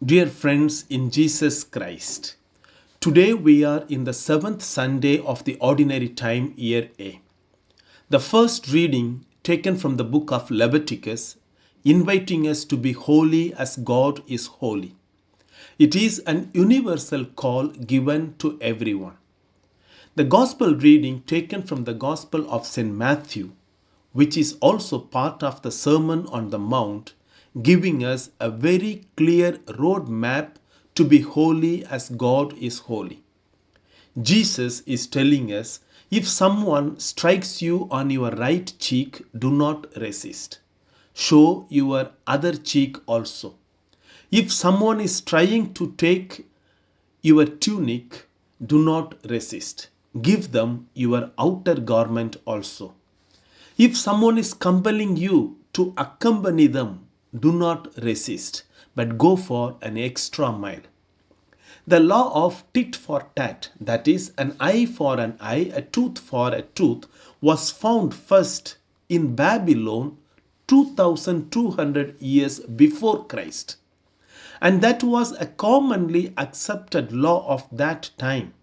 Dear friends in Jesus Christ, today we are in the seventh Sunday of the Ordinary Time, Year A. The first reading taken from the book of Leviticus, inviting us to be holy as God is holy. It is an universal call given to everyone. The Gospel reading taken from the Gospel of St. Matthew, which is also part of the Sermon on the Mount, giving us a very clear road map to be holy as God is holy. Jesus is telling us, if someone strikes you on your right cheek, do not resist. Show your other cheek also. If someone is trying to take your tunic, do not resist. Give them your outer garment also. If someone is compelling you to accompany them, do not resist, but go for an extra mile. The law of tit for tat, that is, an eye for an eye, a tooth for a tooth, was found first in Babylon 2200 years before Christ. And that was a commonly accepted law of that time,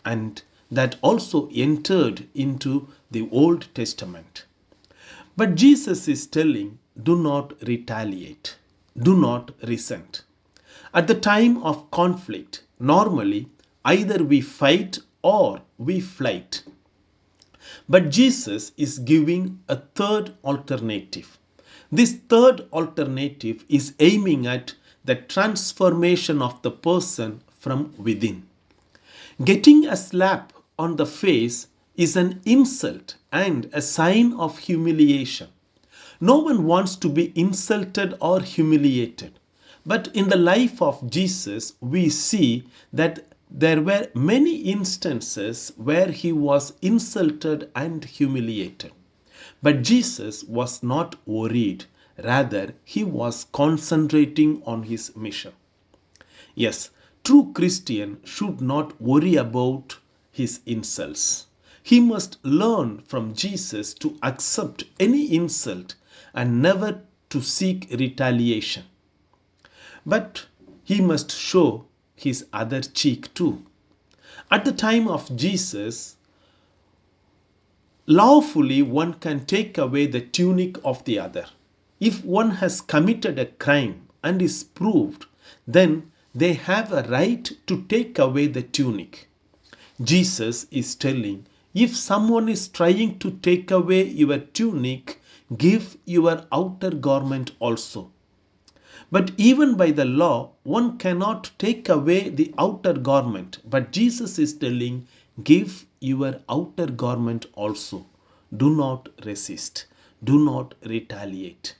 and that also entered into the Old Testament. But Jesus is telling, do not retaliate, do not resent. At the time of conflict, normally either we fight or we flight. But Jesus is giving a third alternative. This third alternative is aiming at the transformation of the person from within. Getting a slap on the face is an insult and a sign of humiliation. No one wants to be insulted or humiliated. But in the life of Jesus, we see that there were many instances where he was insulted and humiliated. But Jesus was not worried. Rather, he was concentrating on his mission. Yes, true Christian should not worry about his insults. He must learn from Jesus to accept any insult and never to seek retaliation. But he must show his other cheek too. At the time of Jesus, lawfully one can take away the tunic of the other. If one has committed a crime and is proved, then they have a right to take away the tunic. Jesus is telling, if someone is trying to take away your tunic, give your outer garment also. But even by the law, one cannot take away the outer garment. But Jesus is telling, give your outer garment also. Do not resist. Do not retaliate.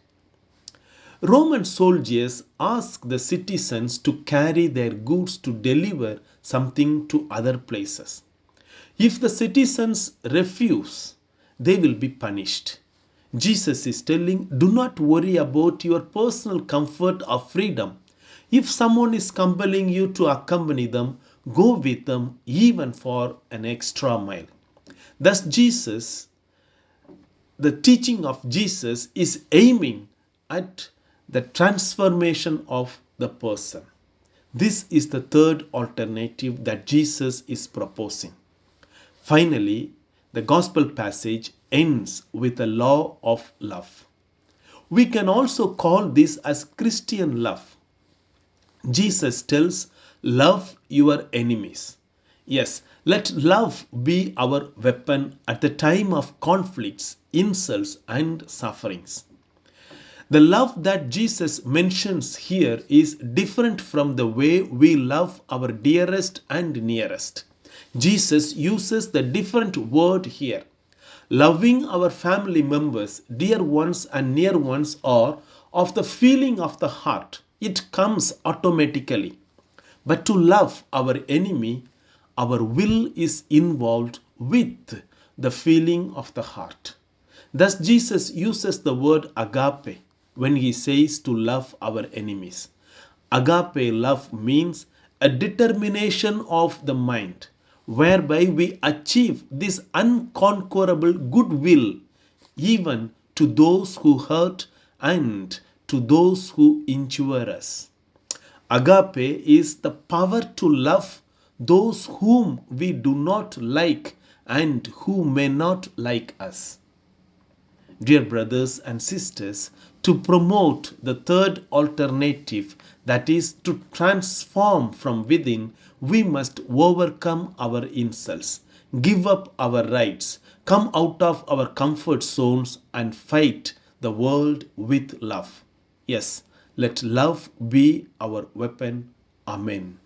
Roman soldiers asked the citizens to carry their goods to deliver something to other places. If the citizens refuse, they will be punished. Jesus is telling, do not worry about your personal comfort or freedom. If someone is compelling you to accompany them, go with them even for an extra mile. Thus, the teaching of Jesus is aiming at the transformation of the person. This is the third alternative that Jesus is proposing. Finally, the gospel passage ends with a law of love. We can also call this as Christian love. Jesus tells, love your enemies. Yes, let love be our weapon at the time of conflicts, insults, and sufferings. The love that Jesus mentions here is different from the way we love our dearest and nearest. Jesus uses the different word here. Loving our family members, dear ones and near ones, are of the feeling of the heart. It comes automatically. But to love our enemy, our will is involved with the feeling of the heart. Thus, Jesus uses the word agape when he says to love our enemies. Agape love means a determination of the mind, whereby we achieve this unconquerable goodwill even to those who hurt and to those who injure us. Agape is the power to love those whom we do not like and who may not like us. Dear brothers and sisters, to promote the third alternative, that is to transform from within, we must overcome our insults, give up our rights, come out of our comfort zones, and fight the world with love. Yes, let love be our weapon. Amen.